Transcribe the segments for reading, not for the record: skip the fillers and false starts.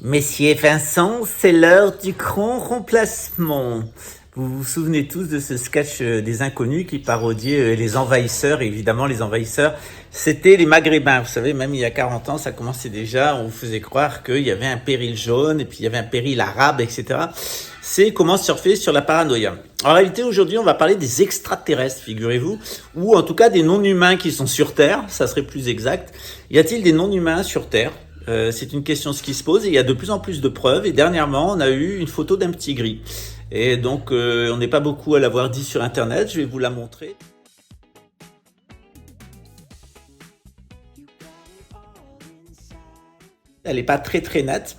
Messieurs Vincent, c'est l'heure du grand remplacement. Vous vous souvenez tous de ce sketch des Inconnus qui parodiait les envahisseurs. Et évidemment, les envahisseurs, c'était les Maghrébins. Vous savez, même il y a 40 ans, ça commençait déjà. On vous faisait croire qu'il y avait un péril jaune et puis il y avait un péril arabe, etc. C'est comment surfer sur la paranoïa. En réalité, aujourd'hui, on va parler des extraterrestres, figurez-vous, ou en tout cas des non-humains qui sont sur Terre, ça serait plus exact. Y a-t-il des non-humains sur Terre? C'est une question qui se pose et il y a de plus en plus de preuves. Et dernièrement, on a eu une photo d'un petit gris. Et donc, on n'est pas beaucoup à l'avoir dit sur Internet. Je vais vous la montrer. Elle n'est pas très très nette,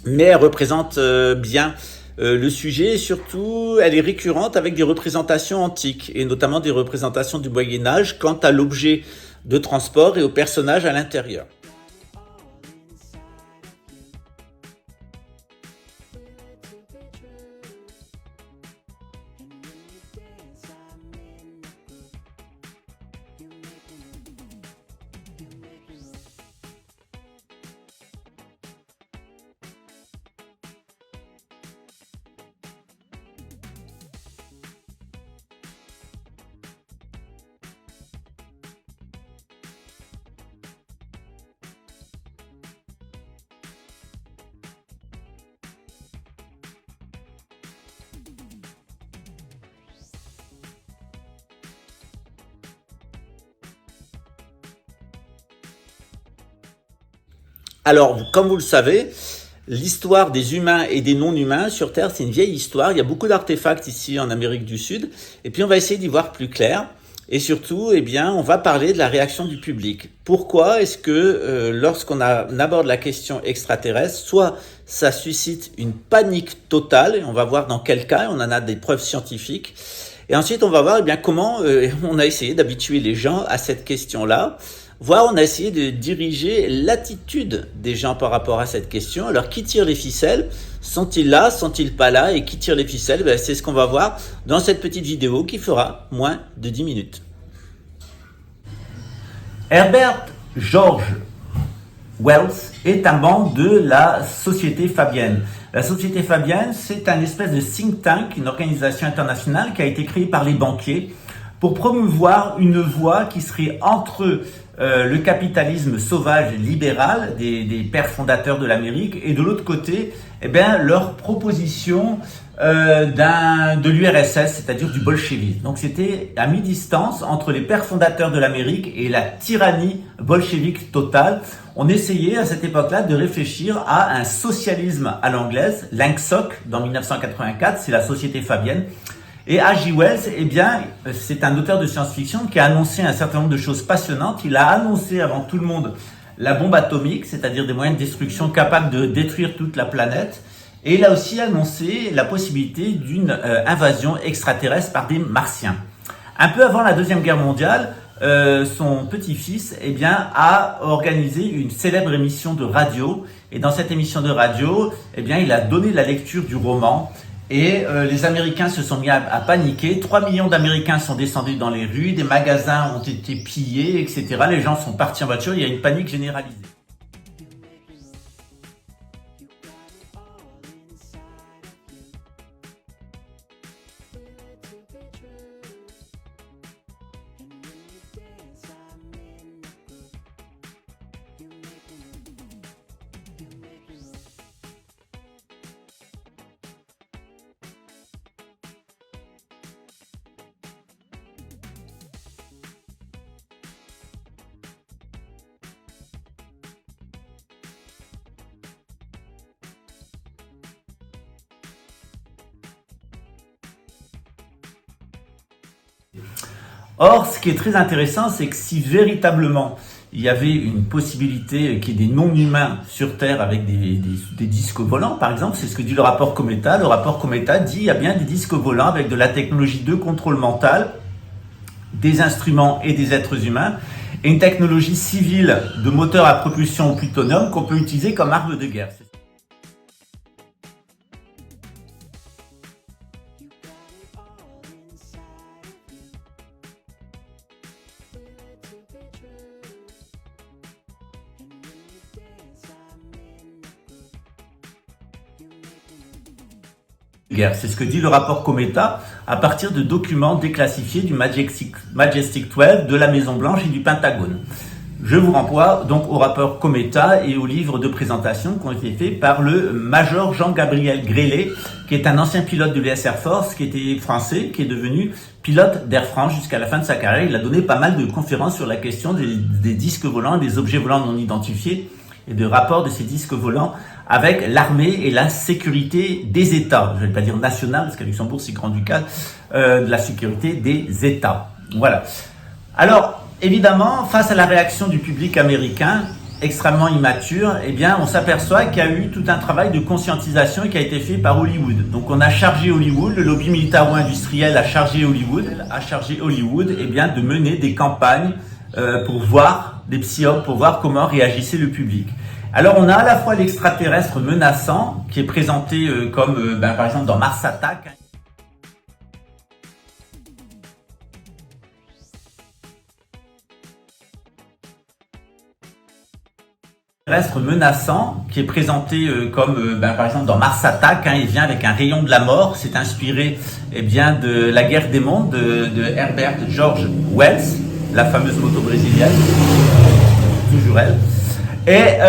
mais elle représente bien le sujet et surtout, elle est récurrente avec des représentations antiques et notamment des représentations du Moyen-Âge quant à l'objet de transport et au personnage à l'intérieur. Alors, comme vous le savez, l'histoire des humains et des non-humains sur Terre, c'est une vieille histoire. Il y a beaucoup d'artefacts ici en Amérique du Sud. Et puis, on va essayer d'y voir plus clair. Et surtout, eh bien, on va parler de la réaction du public. Pourquoi est-ce que on aborde la question extraterrestre, soit ça suscite une panique totale, et on va voir dans quel cas, on en a des preuves scientifiques. Et ensuite, on va voir eh bien, comment on a essayé d'habituer les gens à cette question-là. Voire on a essayé de diriger l'attitude des gens par rapport à cette question. Alors qui tire les ficelles? Sont-ils là? Sont-ils pas là? Et qui tire les ficelles? C'est ce qu'on va voir dans cette petite vidéo qui fera moins de 10 minutes. Herbert George Wells est un membre de la Société Fabienne. La Société Fabienne, c'est un espèce de think tank, une organisation internationale qui a été créée par les banquiers pour promouvoir une voie qui serait entre le capitalisme sauvage libéral des pères fondateurs de l'Amérique et de l'autre côté, eh bien, leur proposition de l'URSS, c'est-à-dire du bolchevisme. Donc c'était à mi-distance entre les pères fondateurs de l'Amérique et la tyrannie bolchevique totale. On essayait à cette époque-là de réfléchir à un socialisme à l'anglaise, l'ANCSOC dans 1984, c'est la Société Fabienne. Et H.G. Wells, eh bien, c'est un auteur de science-fiction qui a annoncé un certain nombre de choses passionnantes. Il a annoncé avant tout le monde la bombe atomique, c'est-à-dire des moyens de destruction capables de détruire toute la planète. Et il a aussi annoncé la possibilité d'une invasion extraterrestre par des martiens. Un peu avant la Deuxième Guerre mondiale, son petit-fils eh bien, a organisé une célèbre émission de radio. Et dans cette émission de radio, eh bien, il a donné la lecture du roman. Et les Américains se sont mis à paniquer. 3 millions d'Américains sont descendus dans les rues, des magasins ont été pillés, etc. Les gens sont partis en voiture, il y a une panique généralisée. Or, ce qui est très intéressant, c'est que si véritablement il y avait une possibilité qu'il y ait des non-humains sur Terre avec des disques volants, par exemple, c'est ce que dit le rapport Cometa. Le rapport Cometa dit qu'il y a bien des disques volants avec de la technologie de contrôle mental, des instruments et des êtres humains, et une technologie civile de moteur à propulsion au plutonium qu'on peut utiliser comme arme de guerre. guerre. C'est ce que dit le rapport Cometa à partir de documents déclassifiés du Majestic 12 de la Maison Blanche et du Pentagone. Je vous renvoie donc au rapport Cometa et au livre de présentation qui ont été faits par le Major Jean-Gabriel Grélé, qui est un ancien pilote de l'US Air Force, qui était français, qui est devenu pilote d'Air France jusqu'à la fin de sa carrière. Il a donné pas mal de conférences sur la question des disques volants, des objets volants non identifiés et de rapports de ces disques volants avec l'armée et la sécurité des États. Je ne vais pas dire nationale, parce qu'à Luxembourg, c'est grand-ducal, de la sécurité des États. Voilà. Alors, évidemment, face à la réaction du public américain, extrêmement immature, eh bien, on s'aperçoit qu'il y a eu tout un travail de conscientisation qui a été fait par Hollywood. Donc, on a chargé Hollywood, le lobby militaro-industriel a chargé Hollywood, eh bien, de mener des campagnes pour voir, des psyopes, pour voir comment réagissait le public. Alors, on a à la fois l'extraterrestre menaçant, qui est présenté comme, par exemple, dans Mars Attack. Menaçant, qui est présenté comme, par exemple, dans Mars Attack, il vient avec un rayon de la mort. C'est inspiré, eh bien, de La Guerre des Mondes de Herbert George Wells, la fameuse moto brésilienne, toujours elle. Et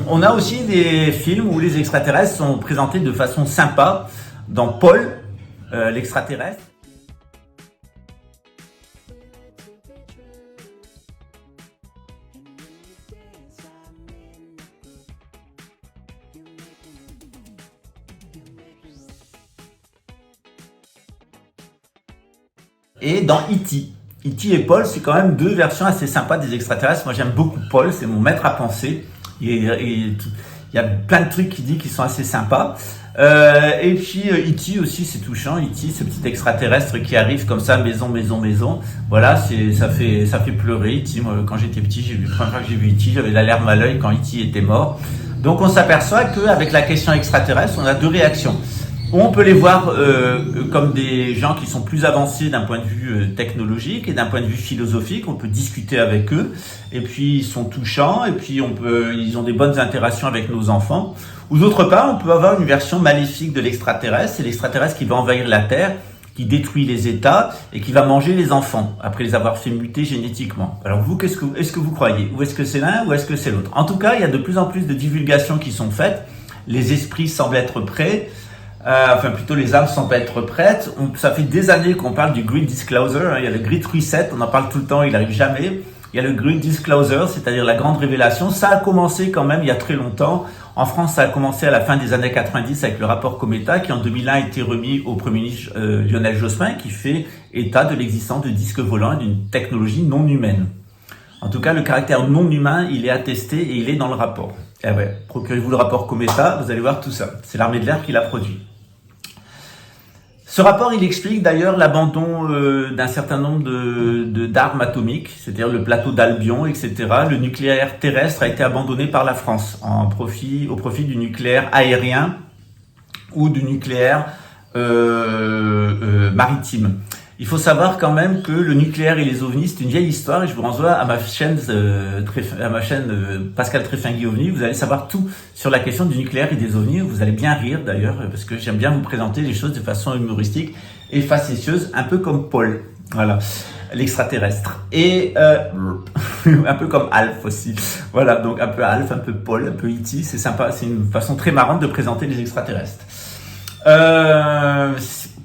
on a aussi des films où les extraterrestres sont présentés de façon sympa, dans Paul, l'extraterrestre. Et dans E.T. E.T. et Paul, c'est quand même deux versions assez sympas des extraterrestres. Moi, j'aime beaucoup Paul, c'est mon maître à penser. Il y a plein de trucs qu'il dit qui sont assez sympas. Et puis E.T. aussi, c'est touchant. E.T., ce petit extraterrestre qui arrive comme ça, maison. Voilà, ça fait pleurer. E.T., moi, quand j'étais petit, la première fois que j'ai vu E.T., j'avais la larme à l'œil quand E.T. était mort. Donc, on s'aperçoit qu'avec la question extraterrestre, on a deux réactions. On peut les voir comme des gens qui sont plus avancés d'un point de vue technologique et d'un point de vue philosophique. On peut discuter avec eux, et puis ils sont touchants, et puis ils ont des bonnes interactions avec nos enfants. Ou d'autre part, on peut avoir une version maléfique de l'extraterrestre. C'est l'extraterrestre qui va envahir la Terre, qui détruit les États et qui va manger les enfants après les avoir fait muter génétiquement. Alors vous, est-ce que vous croyez? Ou est-ce que c'est l'un ou est-ce que c'est l'autre? En tout cas, il y a de plus en plus de divulgations qui sont faites. Les esprits semblent être prêts. Plutôt les âmes semblent être prêtes. Ça fait des années qu'on parle du Great Disclosure. Il y a le Great Reset, on en parle tout le temps, il n'arrive jamais. Il y a le Great Disclosure, c'est-à-dire la grande révélation. Ça a commencé quand même il y a très longtemps. En France, ça a commencé à la fin des années 90 avec le rapport Cometa, qui en 2001 a été remis au Premier ministre Lionel Jospin, qui fait état de l'existence de disques volants et d'une technologie non humaine. En tout cas, le caractère non humain, il est attesté et il est dans le rapport. Eh ouais, procurez-vous le rapport Cometa, vous allez voir tout ça. C'est l'armée de l'air qui l'a produit. Ce rapport, il explique d'ailleurs l'abandon d'un certain nombre d'armes atomiques, c'est-à-dire le plateau d'Albion, etc. Le nucléaire terrestre a été abandonné par la France au profit du nucléaire aérien ou du nucléaire maritime. Il faut savoir quand même que le nucléaire et les ovnis, c'est une vieille histoire, et je vous renvoie à ma chaîne, Pascal Tréfingui OVNI. Vous allez savoir tout sur la question du nucléaire et des ovnis. Vous allez bien rire d'ailleurs, parce que j'aime bien vous présenter les choses de façon humoristique et facétieuse, un peu comme Paul, voilà, l'extraterrestre. Et un peu comme Alf aussi. Voilà, donc un peu Alf, un peu Paul, un peu E.T. C'est sympa, c'est une façon très marrante de présenter les extraterrestres.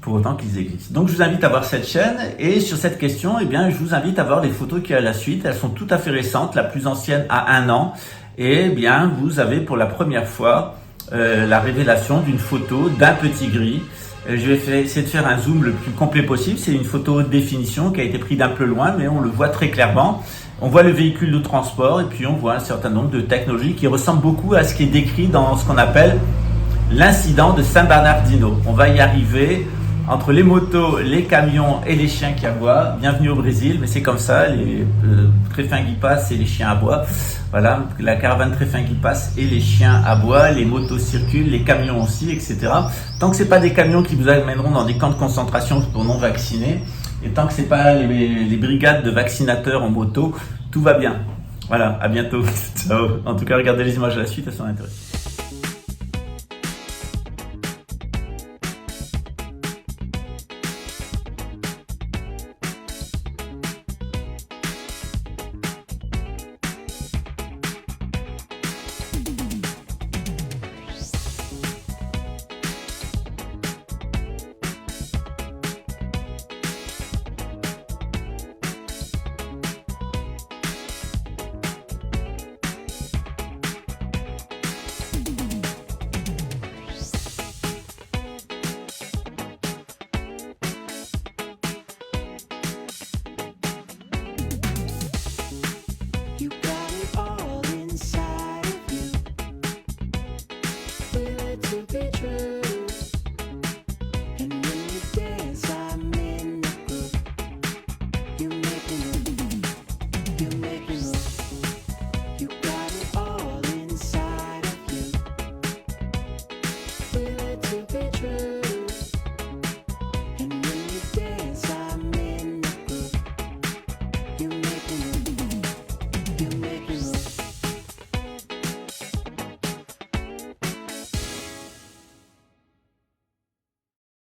Pour autant qu'ils existent. Donc je vous invite à voir cette chaîne, et sur cette question, eh bien, je vous invite à voir les photos qui y a à la suite. Elles sont tout à fait récentes, la plus ancienne a 1 an, et eh bien vous avez pour la première fois la révélation d'une photo d'un petit gris. Je vais essayer de faire un zoom le plus complet possible. C'est une photo haute définition qui a été prise d'un peu loin, mais on le voit très clairement. On voit le véhicule de transport, et puis on voit un certain nombre de technologies qui ressemblent beaucoup à ce qui est décrit dans ce qu'on appelle l'incident de San Bernardino. On va y arriver. Entre les motos, les camions et les chiens qui aboient. Bienvenue au Brésil, mais c'est comme ça, les Tréfingui passent et les chiens aboient. Voilà, la caravane Tréfingui passe et les chiens aboient, les motos circulent, les camions aussi, etc. Tant que c'est pas des camions qui vous amèneront dans des camps de concentration pour non vaccinés, et tant que c'est pas les brigades de vaccinateurs en moto, tout va bien. Voilà, à bientôt. Ciao. En tout cas, regardez les images à la suite, elles sont intéressantes.